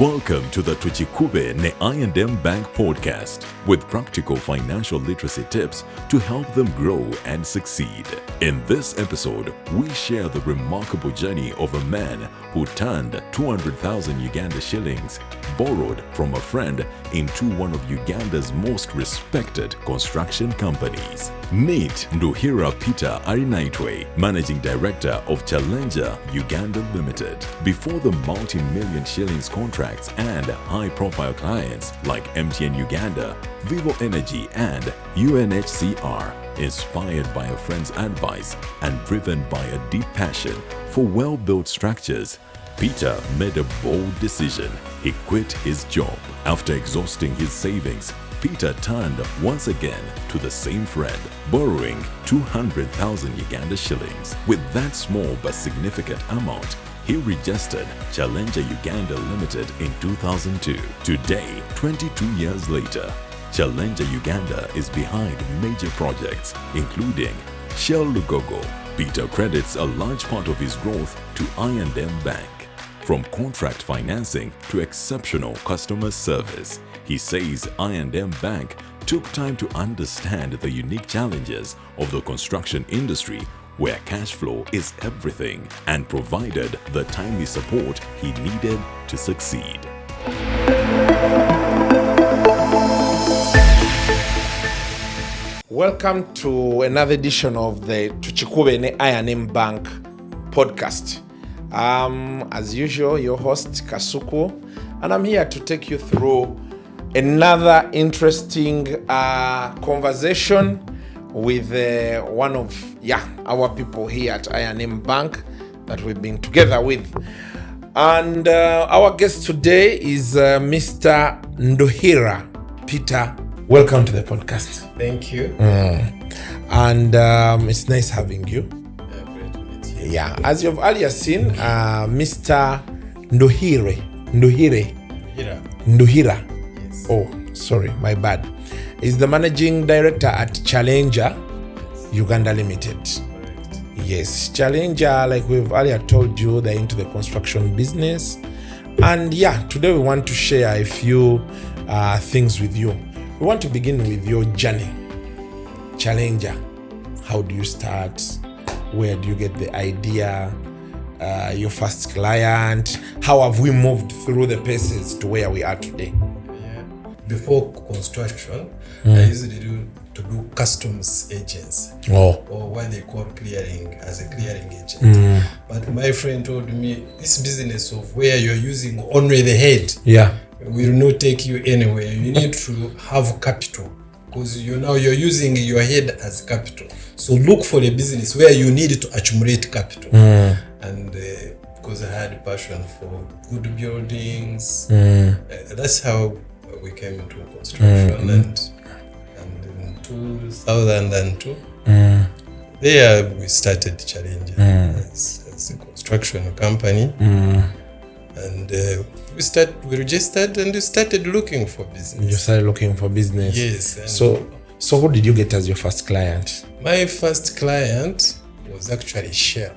Welcome to the Tukikube ne I&M Bank podcast with practical financial literacy tips to help them grow and succeed. In this episode, we share the remarkable journey of a man who turned 200,000 Uganda shillings borrowed from a friend into one of Uganda's most respected construction companies. Meet Nduhira Peter Arinaitwe, Managing Director of Challenger Uganda Limited. Before the multi-million shillings contracts and high-profile clients like MTN Uganda, Vivo Energy and UNHCR, inspired by a friend's advice and driven by a deep passion for well-built structures, Peter made a bold decision. He quit his job. After exhausting his savings, Peter turned once again to the same friend, borrowing 200,000 Uganda shillings. With that small but significant amount, he registered Challenger Uganda Limited in 2002. Today, 22 years later, Challenger Uganda is behind major projects, including Shell Lugogo. Peter credits a large part of his growth to I&M Bank. From contract financing to exceptional customer service, he says I&M Bank took time to understand the unique challenges of the construction industry where cash flow is everything and provided the timely support he needed to succeed. Welcome to another edition of the Tukikube ne I&M Bank podcast. As usual, your host Kasuku, and I'm here to take you through another interesting conversation with one of our people here at I&M Bank that we've been together with. And our guest today is Mr. Nduhira Peter. Welcome to the podcast. Thank you. And it's nice having you. Great to meet you. Yeah, as you've earlier seen, Mr. Nduhira. Yes. Oh, sorry, my bad. Is the managing director at Challenger Uganda Limited. Correct. Yes, Challenger, like we've earlier told you, they're into the construction business. And today we want to share a few things with you. We want to begin with your journey. Challenger, how do you start? Where do you get the idea? Your first client? How have we moved through the paces to where we are today? Yeah. Before construction, I used to do customs agents, or what they call clearing, as a clearing agent. But my friend told me, this business of where you're using only the head will not take you anywhere. You need to have capital, because you're using your head as capital. So look for a business where you need to accumulate capital. And because I had a passion for good buildings, that's how we came into construction. And in 2002, there we started Challenger as a construction company. And we registered and we started looking for business. You started looking for business. Yes. So who did you get as your first client? My first client was actually Shell.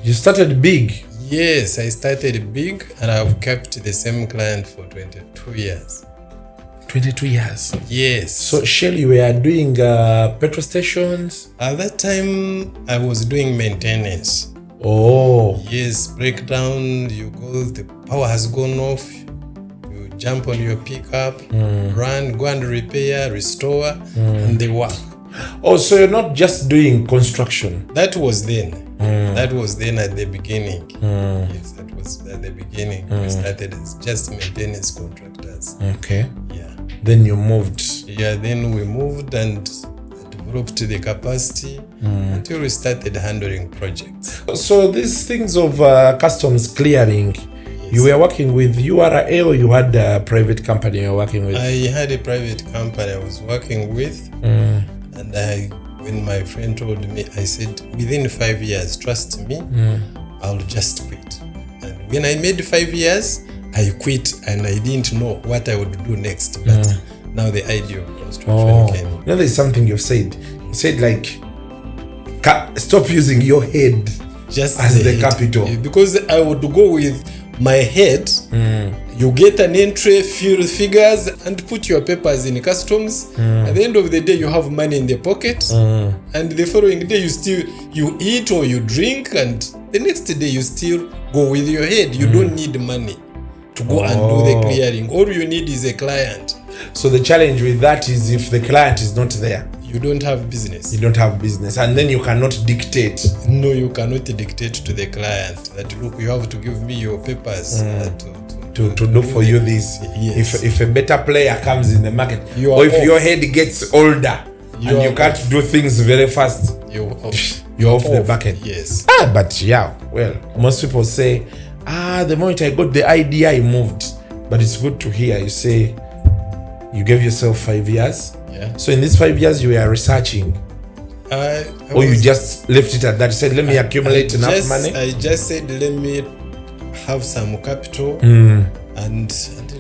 You started big. Yes, I started big and I've kept the same client for 22 years. 22 years? Yes. So Shell, you were doing petrol stations? At that time, I was doing maintenance. Oh. Yes, breakdown, you go, the power has gone off, you jump on your pickup, run, go and repair, restore, and they work. Oh, so you're not just doing construction? That was then. That was then at the beginning. Yes, that was at the beginning. We started as just maintenance contractors. Okay. Yeah. Then you moved? Yeah, then we moved and developed the capacity until we started handling projects. So these things of customs clearing, you were working with URA or you had a private company you were working with? I had a private company I was working with, and when my friend told me, I said, within 5 years, trust me, I'll just quit. And when I made 5 years, I quit and I didn't know what I would do next. But now the idea of construction came. You know, there's something you've said. You said like, stop using your head just as the capital. Because I would go with my head. You get an entry, fill figures, and put your papers in customs. At the end of the day, you have money in the pocket, and the following day you eat or you drink, and the next day you still go with your head. You don't need money to go and do the clearing. All you need is a client. So the challenge with that is if the client is not there, you don't have business. You don't have business, and then you cannot dictate. No, you cannot dictate to the client that, look, you have to give me your papers to do for you this. Yes. If a better player comes in the market, or if your head gets older and you can't do things very fast, you're off the bucket. Yes. But yeah, well, most people say, the moment I got the idea, I moved. But it's good to hear you say you gave yourself 5 years. Yeah. So in these 5 years, you were researching. Or you just left it at that? You said, let me accumulate enough money? I just said, let me have some capital and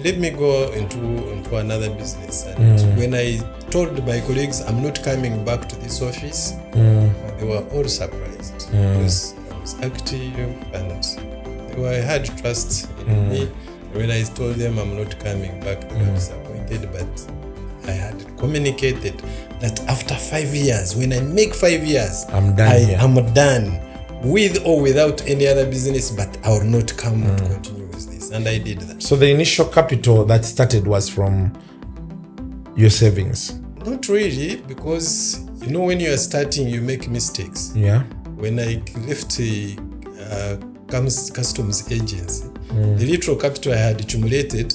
let me go into another business. And when I told my colleagues I'm not coming back to this office, they were all surprised because I was active and they had trust in me. When I told them I'm not coming back, they were disappointed, but I had communicated that after 5 years, when I make 5 years, I'm done. I'm done with or without any other business, but I will not come to continue with this. And I did that. So the initial capital that started was from your savings? Not really, because when you are starting, you make mistakes. Yeah. When I left the customs agency, the little capital I had accumulated,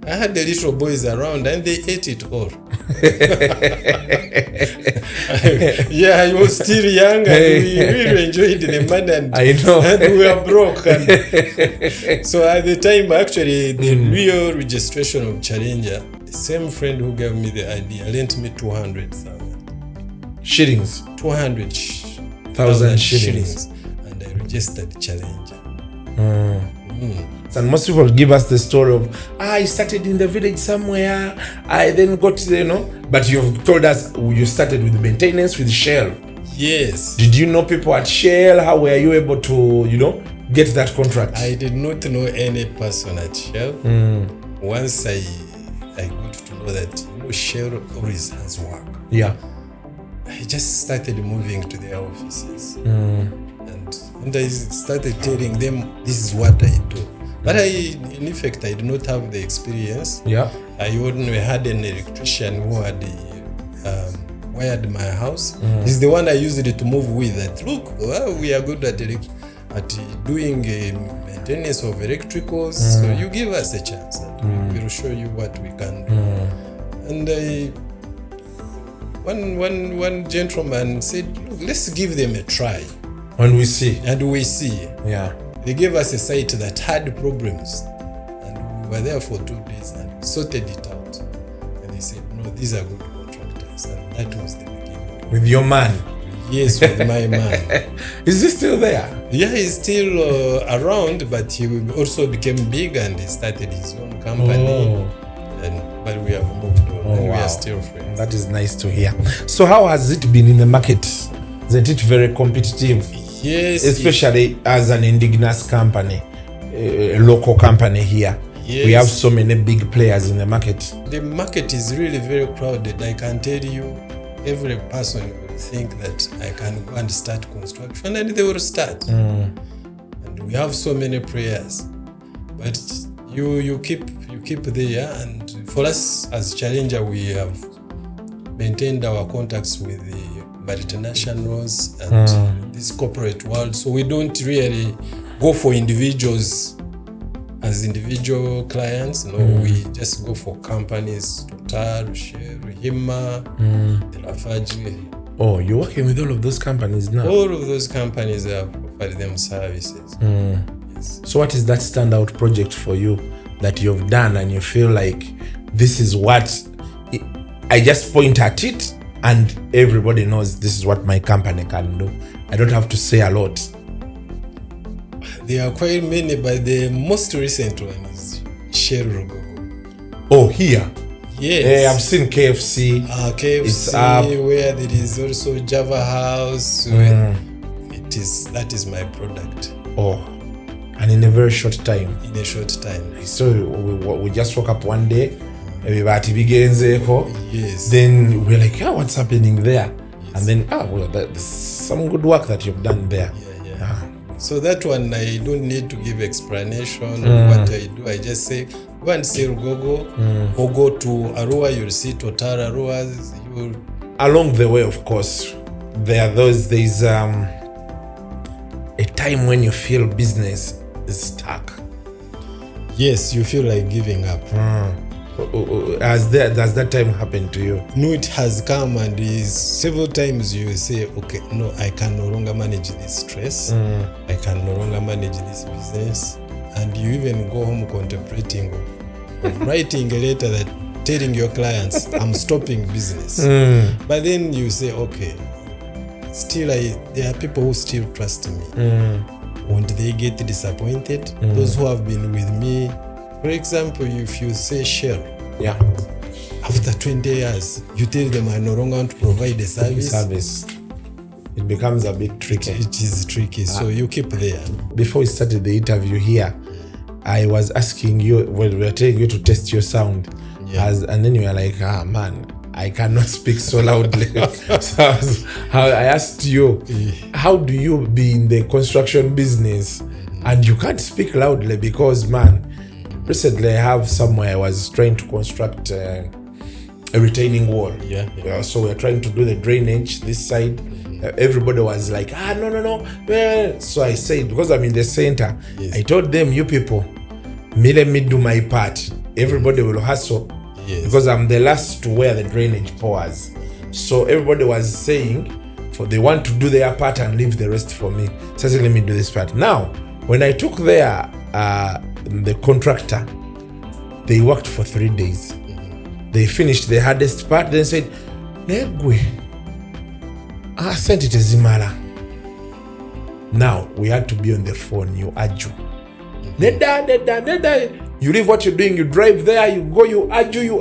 I had the little boys around and they ate it all. Yeah, I was still young and we really enjoyed the money and we were broke. And so at the time, actually, the real registration of Challenger, the same friend who gave me the idea lent me 200,000 shillings. 200,000 shillings. And I registered Challenger. And most people give us the story of, I started in the village somewhere, I then got, but you've told us you started with maintenance with Shell. Yes. Did you know people at Shell? How were you able to, get that contract? I did not know any person at Shell. Once I got to know that Shell always has work. Yeah. I just started moving to their offices. And I started telling them, this is what I do. But in effect, I did not have the experience. Yeah. I only had an electrician who had wired my house. He's the one I used it to move with. That, look, we are good at doing maintenance of electricals. So you give us a chance and we will show you what we can do. And one gentleman said, look, let's give them a try. And we see. Yeah. They gave us a site that had problems, and we were there for 2 days and we sorted it out. And they said, no, these are good contractors. And that was the beginning. With your man? Yes, with my man. Is he still there? Yeah, he's still around, but he also became big and he started his own company. But we have moved on and we are still friends. That is nice to hear. So how has it been in the market? Isn't it very competitive? Yes. Especially as an indigenous company, a local company here. Yes. We have so many big players in the market. The market is really very crowded. I can tell you, every person will think that I can go and start construction and they will start. And we have so many players. But you keep there, and for us as Challenger, we have maintained our contacts with the multinationals and this corporate world, so we don't really go for individuals as individual clients. No, we just go for companies: Total, Shell, Hima, Lafarge. Oh, you're working with all of those companies now? All of those companies have offered them services. Yes. So what is that standout project for you that you've done and you feel like this is what I just point at it and everybody knows this is what my company can do? I don't have to say a lot. There are quite many, but the most recent one is Shell Lugogo. Oh, here? Yes. I've seen KFC. KFC, where there is also Java House. That is my product. Oh, And in a very short time. In a short time. So we just woke up one day, Yes. then we're like, what's happening there? Yes. And then, well, that's some good work that you've done there. Yeah. So that one, I don't need to give explanation of what I do. I just say, go and see Lugogo, or go to Arua, you'll see Total Arua. Along the way, of course, there's a time when you feel business is stuck. Yes, you feel like giving up. Does that time happen to you? No, it has come, and several times you say, okay, no, I can no longer manage this stress. I can no longer manage this business. And you even go home contemplating of writing a letter that telling your clients, I'm stopping business. But then you say, okay, still there are people who still trust me. Won't they get disappointed? Those who have been with me, for example, if you say Shell, after 20 years, you tell them I no longer want to provide a service. It becomes a bit tricky. It is tricky, so you keep there. Before we started the interview here, I was asking you, we were telling you to test your sound, and then you were like, man, I cannot speak so loudly. So I asked you, how do you be in the construction business and you can't speak loudly? Because, man, recently I have somewhere I was trying to construct a retaining wall. So we're trying to do the drainage this side. Everybody was like, no. So I said, because I'm in the center, I told them, you people, let me do my part. Everybody will hustle. Because I'm the last to where the drainage pours. So everybody was saying, they want to do their part and leave the rest for me. So I said, let me do this part. Now, when I took the contractor, they worked for 3 days. They finished the hardest part, then said, Negwe, I sent it to Zimala. Now, we had to be on the phone, you argue. Neda. You leave what you're doing, you drive there, you go, you argue.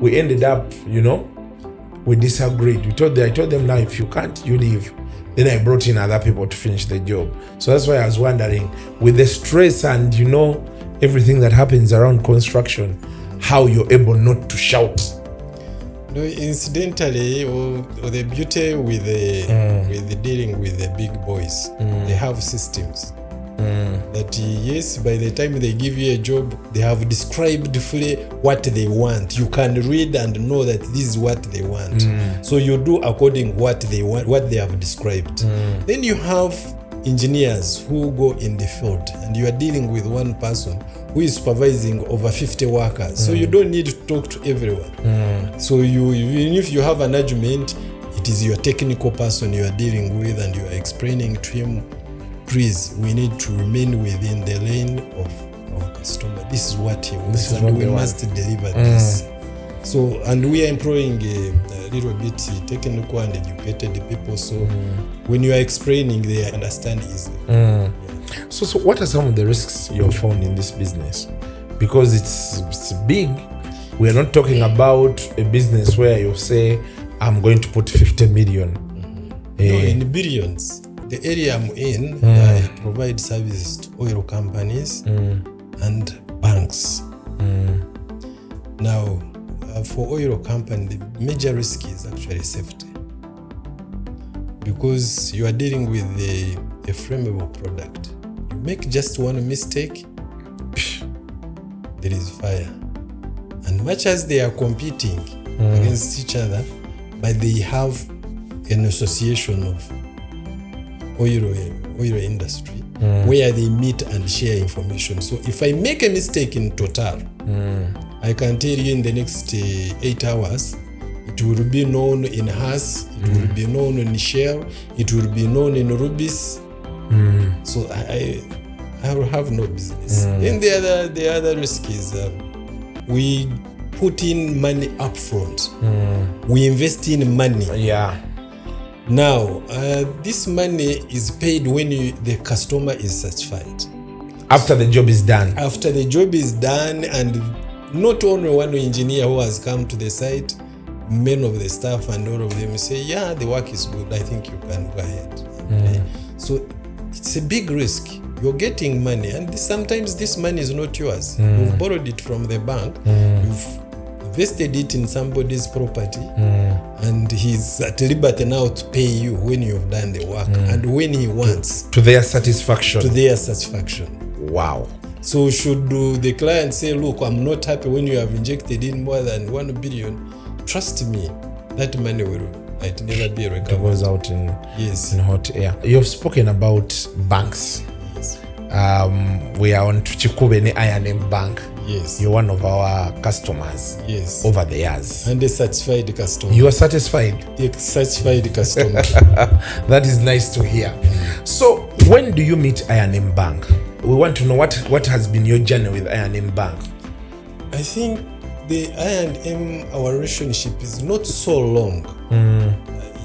We ended up, we disagreed. I told them, now if you can't, you leave. Then I brought in other people to finish the job. So that's why I was wondering, with the stress and, everything that happens around construction, how you're able not to shout. No, incidentally, or the beauty with dealing with the big boys, they have systems. That yes, by the time they give you a job, they have described fully what they want. You can read and know that this is what they want. So you do according what they want, what they have described. Then you have engineers who go in the field, and you are dealing with one person who is supervising over 50 workers. So you don't need to talk to everyone. So even if you have an argument, it is your technical person you are dealing with, and you are explaining to him, please, we need to remain within the lane of our customer. This is what he wants, and we must deliver this. So, and we are employing a little bit technical and educated people. So, when you are explaining, they understand easily. So, what are some of the risks you have found in this business? Because it's big. We are not talking about a business where you say, I'm going to put 50 million. No, in billions. The area I'm in, I provide services to oil companies and banks. Now, for oil company, the major risk is actually safety, because you are dealing with a flammable product. You make just one mistake, there is fire. And much as they are competing against each other, but they have an association of oil industry where they meet and share information. So if I make a mistake in Total, I can tell you in the next 8 hours, it will be known in Haas, it will be known in Shell, it will be known in Rubis. So I will have no business. Then the other risk is we put in money up front. We invest in money. Now, this money is paid when the customer is satisfied. After the job is done. After the job is done, and not only one engineer who has come to the site, many of the staff and all of them say, the work is good, I think you can go ahead. So it's a big risk. You're getting money, and sometimes this money is not yours. You've borrowed it from the bank. You've invested it in somebody's property, and he's at liberty now to pay you when you've done the work and when he wants. To their satisfaction. To their satisfaction. Wow. So should the client say, look, I'm not happy when you have injected in more than 1 billion, trust me, that money might never be recovered. It goes out in hot air. You've spoken about banks. Yes. We are on Tukikube I&M Bank. Yes. You're one of our customers. Yes. Over the years. And a satisfied customer. You are satisfied? A satisfied customer. That is nice to hear. So when do you meet I&M Bank? We want to know what has been your journey with I&M Bank. I think the I&M, our relationship is not so long.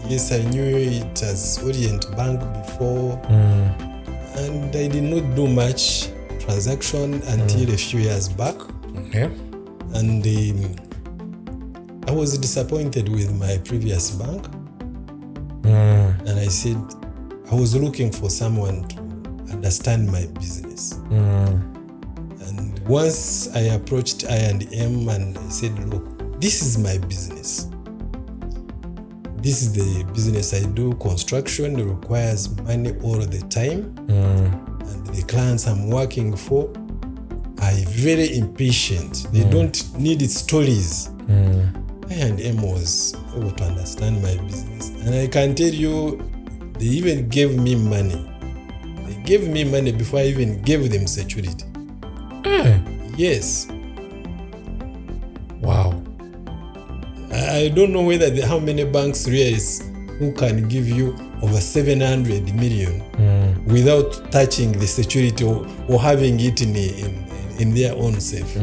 Yes, I knew it as Orient Bank before, and I did not do much transaction until a few years back. Okay. And I was disappointed with my previous bank, and I said I was looking for someone to understand my business. And once I approached I&M and I said, look, this is my business. This is the business I do. Construction requires money all the time. And the clients I'm working for are very impatient. They don't need stories. I&M was able to understand my business. And I can tell you, they even gave me money. They gave me money before I even gave them security. Yes. Wow. I don't know whether how many banks realize who can give you over 700 million without touching the security or having it in their own safe.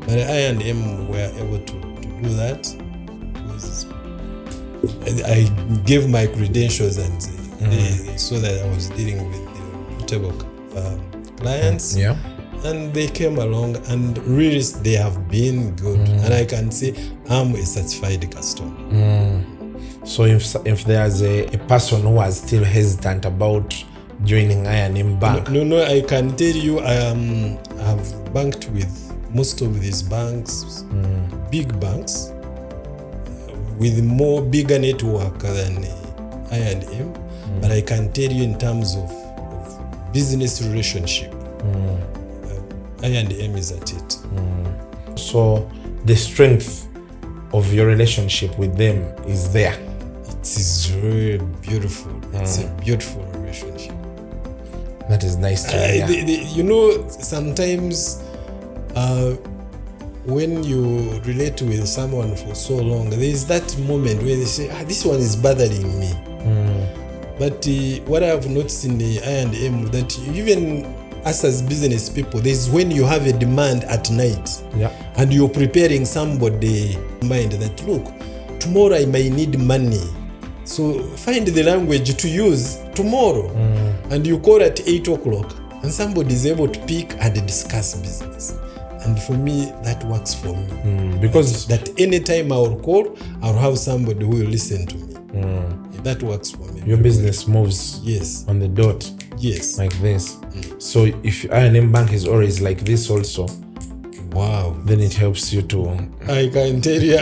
But I&M were able to do that. I gave my credentials and they saw that I was dealing with reputable clients. Yeah. And they came along and really they have been good. And I can say I'm a certified customer. So if there's a person who is still hesitant about joining I&M Bank. No, I can tell you I have banked with most of these banks, big banks, with more bigger network than I&M. But I can tell you in terms of business relationship, I&M is at it. So the strength of your relationship with them is there. It is very beautiful. It's a beautiful relationship. That is nice to hear. You know, sometimes when you relate with someone for so long, there is that moment where they say, this one is bothering me. But what I have noticed in the I&M, that even us as business people, there's when you have a demand at night, and you're preparing somebody mind that, look, tomorrow I may need money, so find the language to use tomorrow. And you call at 8 o'clock and somebody is able to pick and discuss business. And for me, that works for me. Because that anytime I will call, I'll have somebody who will listen to me. That works for me. Your business moves on the dot. Yes. Like this. So if I&M Bank is always like this also, wow, then it helps you to... I can tell you,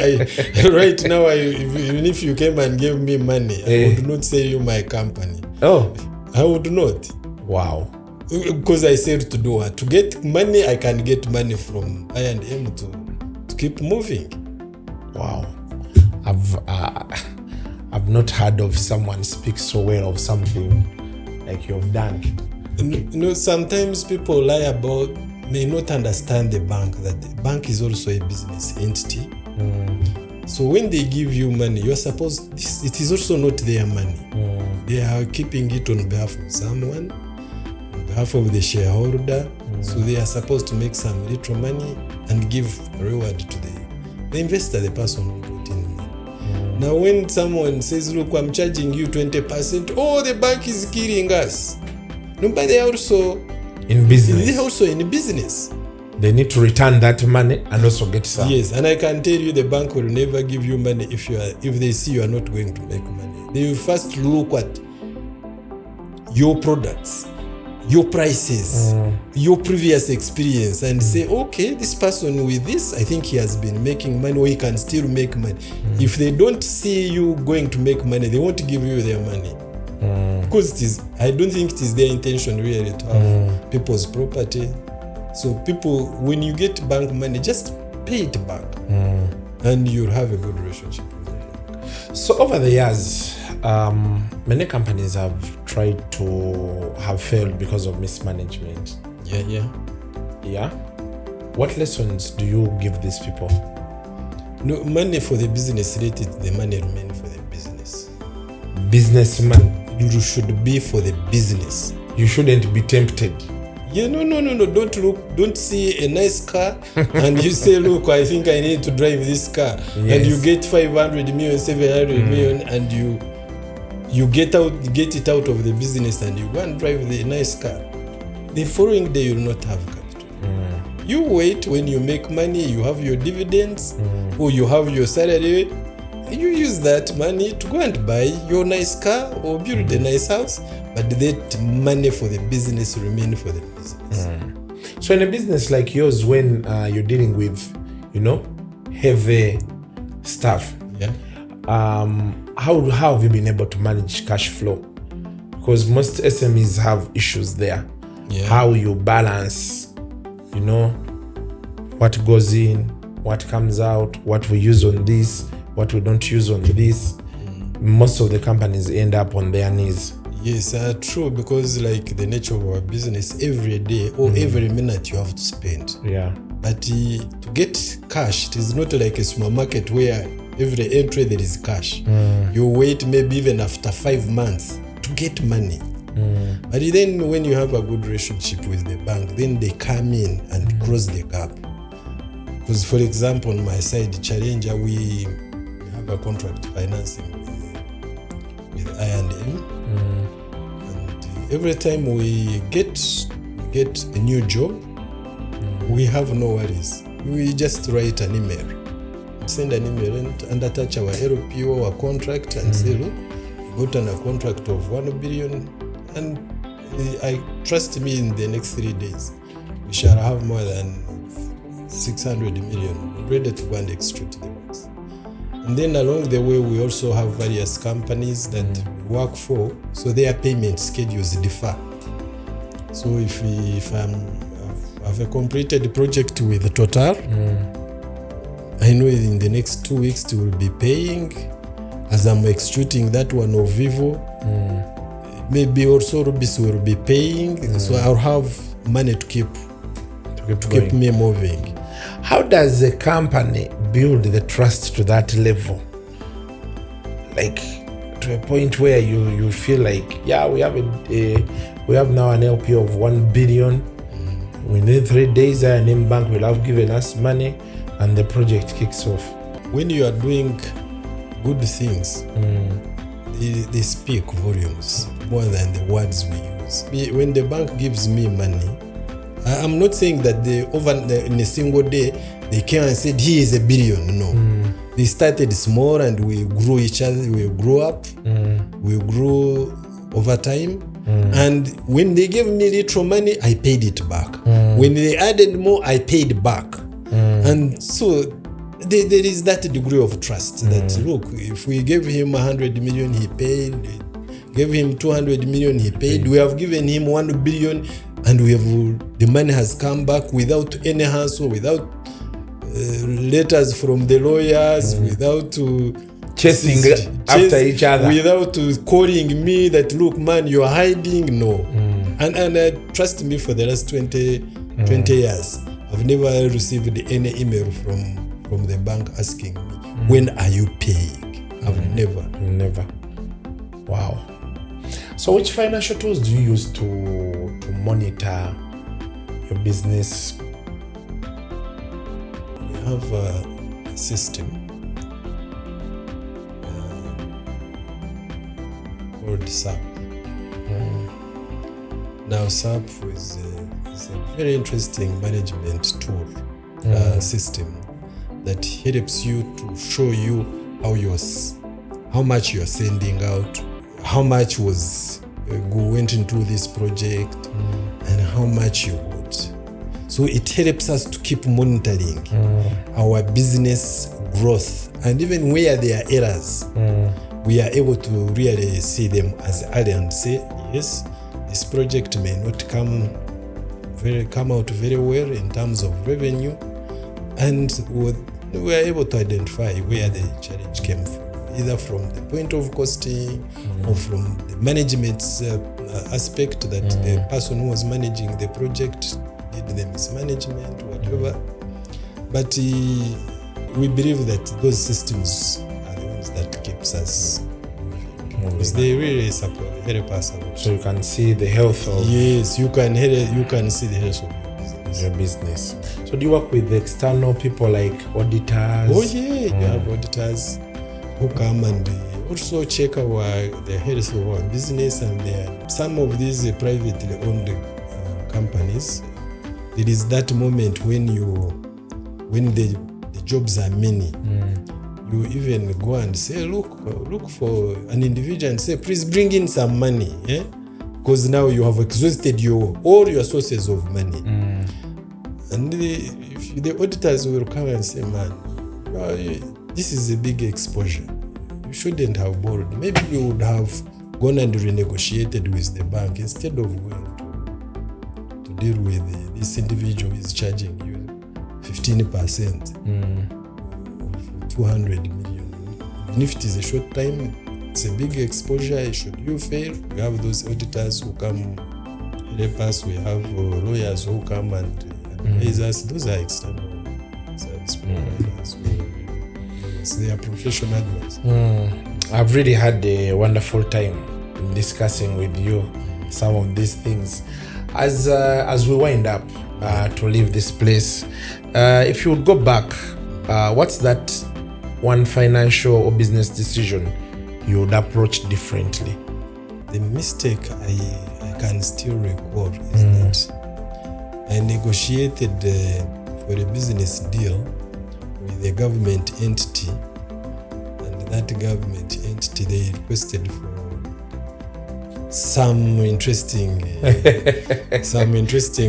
right now, even if you came and gave me money, I would not sell you my company. Oh. I would not. Wow. Because I said to do what? To get money, I can get money from I&M to keep moving. Wow. I've not heard of someone speak so well of something like you've done. You know, sometimes people may not understand the bank, that the bank is also a business entity. So when they give you money, you're supposed, it is also not their money. They are keeping it on behalf of someone, on behalf of the shareholder. So they are supposed to make some little money and give a reward to the investor, the person who put in money. Now when someone says, look, I'm charging you 20%, oh, the bank is killing us. No, but they are also in business. They're also in business. They need to return that money and also get some. Yes, and I can tell you the bank will never give you money if they see you are not going to make money. They will first look at your products, your prices, your previous experience, and say, okay, this person with this, I think he has been making money, or he can still make money. If they don't see you going to make money, they won't give you their money. Because I don't think it is their intention really to have people's property. So people, when you get bank money, just pay it back, and you'll have a good relationship with them. So over the years, many companies have tried to have failed because of mismanagement. Yeah. What lessons do you give these people? No, money for the business, let it the money remain for the business. Businessman. You should be for the business. You shouldn't be tempted. Yeah, no. Don't see a nice car and you say, look, I think I need to drive this car. Yes. And you get 500 million, 700 million, and you get it out of the business and you go and drive the nice car. The following day, you will not have capital. You wait when you make money, you have your dividends, or you have your salary. You use that money to go and buy your nice car or build a nice house, but that money for the business remain for the business. So in a business like yours, when you're dealing with, heavy stuff, how have you been able to manage cash flow? Because most SMEs have issues there. How you balance, what goes in, what comes out, what we use on this, what we don't use on this. Most of the companies end up on their knees. Yes, true, because like the nature of our business, every day or every minute you have to spend. But to get cash, it is not like a supermarket where every entry there is cash. You wait maybe even after 5 months to get money. But then when you have a good relationship with the bank, then they come in and close the gap. Because for example, on my side, Challenger, we have a contract financing with I&M. And every time we get a new job, we have no worries. We just write an email, send an email and attach our LPO, our contract, and say, look, we got a contract of 1 billion, and I trust me, in the next 3 days, we shall have more than 600 million ready to go and execute the works. And then along the way, we also have various companies that we work for, so their payment schedules differ. So if I have a completed project with Total, I know in the next 2 weeks we will be paying. As I'm executing that one of Vivo, maybe also Rubis will be paying. So I'll have money to keep me moving. How does a company build the trust to that level? Like to a point where you feel like, we have now an LP of 1 billion. Within 3 days, I&M Bank will have given us money, and the project kicks off. When you are doing good things, they speak volumes more than the words we use. When the bank gives me money, I'm not saying that in a single day they came and said, "He is a billion." No, they started small and we grew each other. We grew up. We grew over time. And when they gave me little money, I paid it back. When they added more, I paid back. And so there is that degree of trust that, look, if we gave him 100 million, he paid. Gave him 200 million, he paid. We have given him 1 billion, and the money has come back without any hassle, without letters from the lawyers, without chasing after each other, without calling me that, look, man, you're hiding. No. And trust me, for the last 20 years, I've never received any email from the bank asking me, when are you paying? I've never. Wow. So which financial tools do you use to monitor your business? We have a system called SAP. Now SAP is a very interesting management tool system that helps you to show you how much you're sending out, how much was went into this project and how much you got. So it helps us to keep monitoring our business growth, and even where there are errors, we are able to really see them as early and say, yes, this project may not come out very well in terms of revenue, and we are able to identify where the challenge came from, either from the point of costing or from the management aspect, that the person who was managing the project did the mismanagement, whatever. But we believe that those systems are the ones that keeps us moving, because they really help us out. So you can see the health of... Yes, you can see the health of your business. So do you work with external people like auditors? Oh yeah, you have auditors who come and also check the health of our business, and some of these privately owned companies. There is that moment when the jobs are many. You even go and say, look for an individual and say, please bring in some money, because now you have exhausted all your sources of money. And the auditors will come and say, man, this is a big exposure. You shouldn't have borrowed. Maybe you would have gone and renegotiated with the bank instead of going to deal with this individual who is charging you 15% of 200 million. Even if it is a short time, it's a big exposure. Should you fail, we have those auditors who come help us. We have lawyers who come and advise us. Those are external service providers. They are professional advice. I've really had a wonderful time in discussing with you some of these things. As we wind up to leave this place, if you would go back, what's that one financial or business decision you would approach differently? The mistake I can still recall is that I negotiated for a business deal with a government entity, and that government entity, they requested for some interesting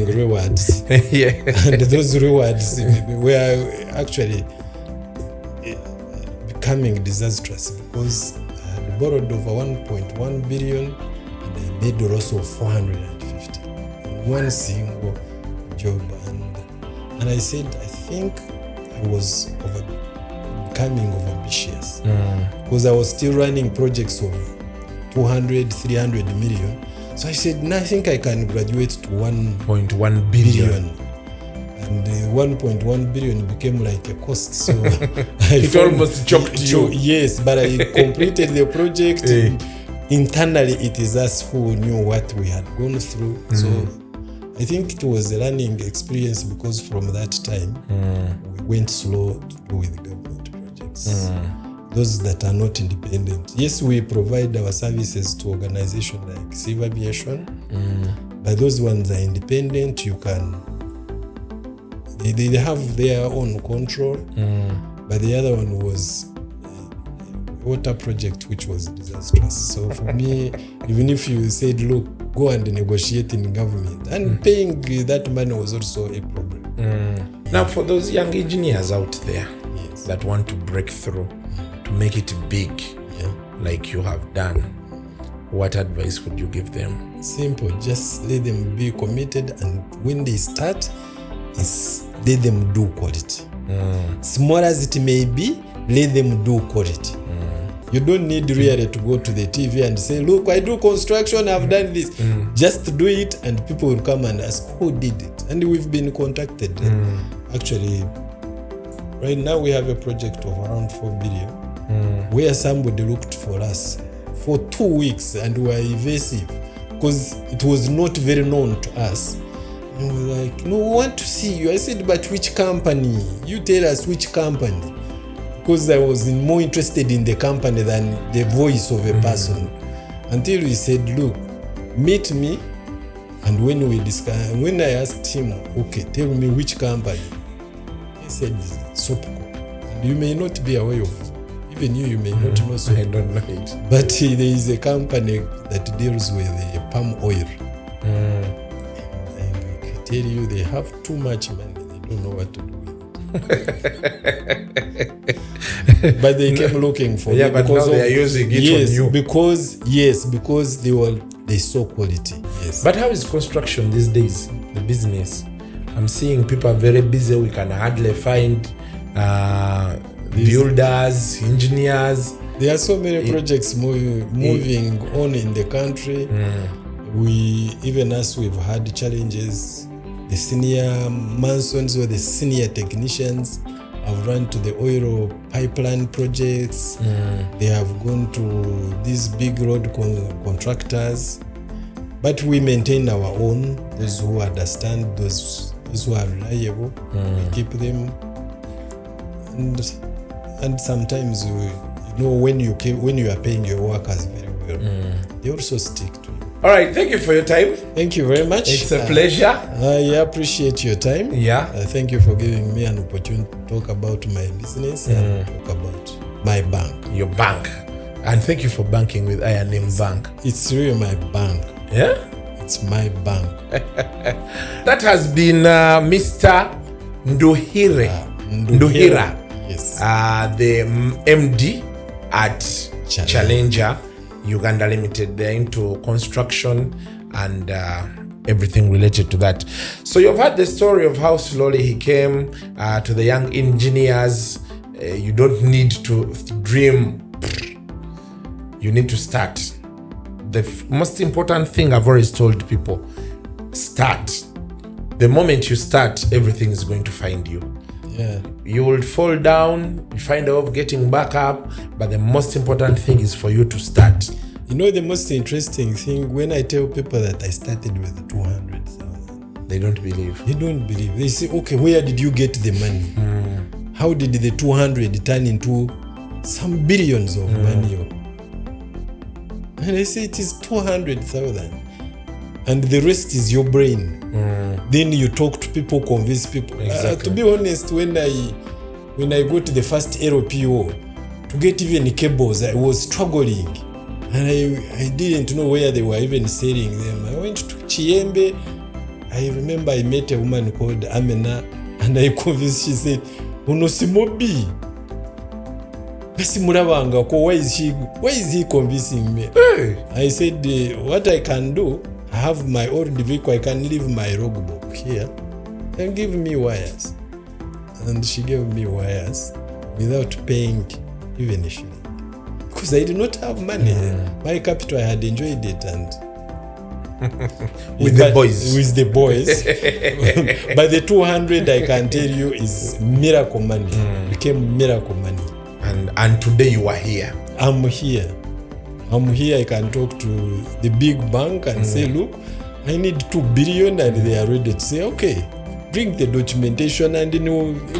rewards. And those rewards were actually becoming disastrous, because I had borrowed over 1.1 billion and I made a loss of 450 in one single job. And I said, I think I was becoming overambitious, because I was still running projects of 200, 300 million. So I said, no, I think I can graduate to 1.1 billion. And 1.1 billion became like a cost. So it almost choked you. Yes, but I completed the project. Internally, it is us who knew what we had gone through. So I think it was a learning experience, because from that time, we went slow to do with government projects. Those that are not independent. Yes, we provide our services to organizations like Civil Aviation, but those ones are independent. They have their own control, but the other one was a water project which was disastrous. So for me, even if you said, look, go and negotiate in government, and paying that money was also a problem. Now, for those young engineers out there that want to break through, to make it big, like you have done, what advice would you give them? Simple. Just let them be committed, and when they start, let them do quality. Small as it may be, let them do quality. You don't need really to go to the TV and say, look, I do construction, I've done this. Just do it, and people will come and ask, who did it? And we've been contacted. Actually, right now we have a project of around 4 billion, where somebody looked for us for 2 weeks, and we were evasive because it was not very known to us. And we were like, no, we want to see you. I said, but which company? You tell us which company. Because I was more interested in the company than the voice of a person. Until he said, look, meet me. And when we discussed, when I asked him, okay, tell me which company, he said, Sopco. And you may not be aware of Even you may not know so. I don't know it. But there is a company that deals with palm oil. And I can tell you, they have too much money. They don't know what to do with it. But they came looking for me but because now they are using it on you. Because they saw quality. Yes. But how is construction these days? The business. I'm seeing people are very busy. We can hardly find builders, engineers. There are so many projects moving on in the country. Even us, we've had challenges. The senior Mansons or the senior technicians have run to the oil pipeline projects. They have gone to these big road contractors. But we maintain our own, those who understand, those who are reliable. We keep them. And sometimes, when you are paying your workers very well, they also stick to you. All right, thank you for your time. Thank you very much. It's a pleasure. I appreciate your time. Yeah. Thank you for giving me an opportunity to talk about my business and talk about my bank. Your bank. And thank you for banking with I&M Bank. It's really my bank. Yeah? It's my bank. That has been Mr. Nduhira. Yes. The MD at Challenger Uganda Limited. They're into construction and everything related to that. So you've heard the story of how slowly he came to the young engineers. You don't need to dream. You need to start. The most important thing I've always told people, start. The moment you start, everything is going to find you. Yeah. You will fall down, you find a way of getting back up, but the most important thing is for you to start. The most interesting thing, when I tell people that I started with 200,000, they don't believe. They don't believe. They say, okay, where did you get the money? How did the 200 turn into some billions of money? And I say, it is 200,000. And the rest is your brain. Then you talk to people, convince people. Exactly. To be honest, when I go to the first LPO, to get even cables, I was struggling. And I didn't know where they were even selling them. I went to Chiembe. I remember I met a woman called Amena, and I convinced, she said, Unosimobi. Why is he convincing me? Hey. I said, what I can do, I have my old vehicle, I can leave my logbook here and give me wires. And she gave me wires without paying even a shilling. Because I did not have money. My capital, I had enjoyed it and with the boys. With the boys. But the 200, I can tell you, is miracle money. Became miracle money. And today you are here. I'm here. I can talk to the big bank and say, look, I need 2 billion, and they are ready to say, okay, bring the documentation, and in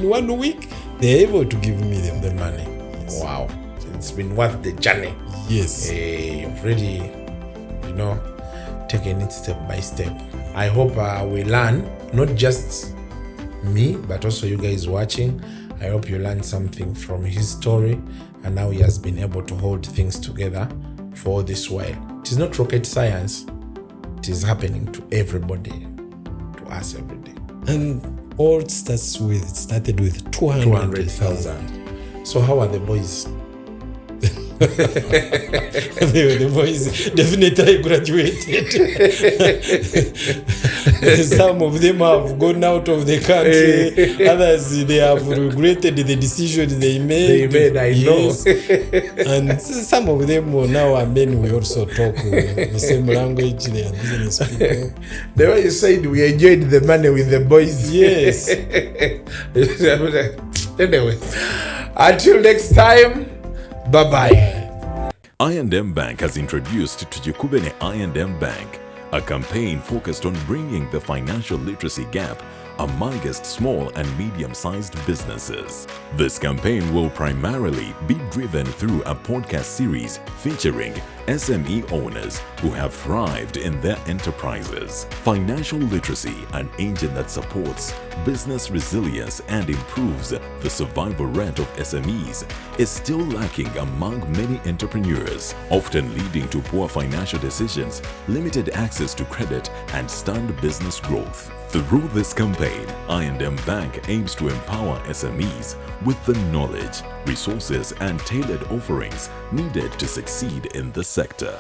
1 week, they're able to give me the money. Yes. Wow. It's been worth the journey. Yes. You've really, taken it step by step. I hope we learn, not just me, but also you guys watching. I hope you learned something from his story, and now he has been able to hold things together for all this while. It is not rocket science. It is happening to everybody, to us every day. And all started with 200,000. So how are the boys? The boys definitely graduated. Some of them have gone out of the country. Others, they have regretted the decision they made. I know. And some of them now are men. We also talk the same language. They are business people. The way you said, we enjoyed the money with the boys. Yes. Anyway, until next time, bye-bye. I&M Bank has introduced Tukikube I&M Bank, a campaign focused on bringing the financial literacy gap amongst small and medium-sized businesses. This campaign will primarily be driven through a podcast series featuring SME owners who have thrived in their enterprises. Financial literacy, an engine that supports business resilience and improves the survival rate of SMEs, is still lacking among many entrepreneurs, often leading to poor financial decisions, limited access to credit, and stunned business growth. Through this campaign, I&M Bank aims to empower SMEs with the knowledge, resources, and tailored offerings needed to succeed in the sector.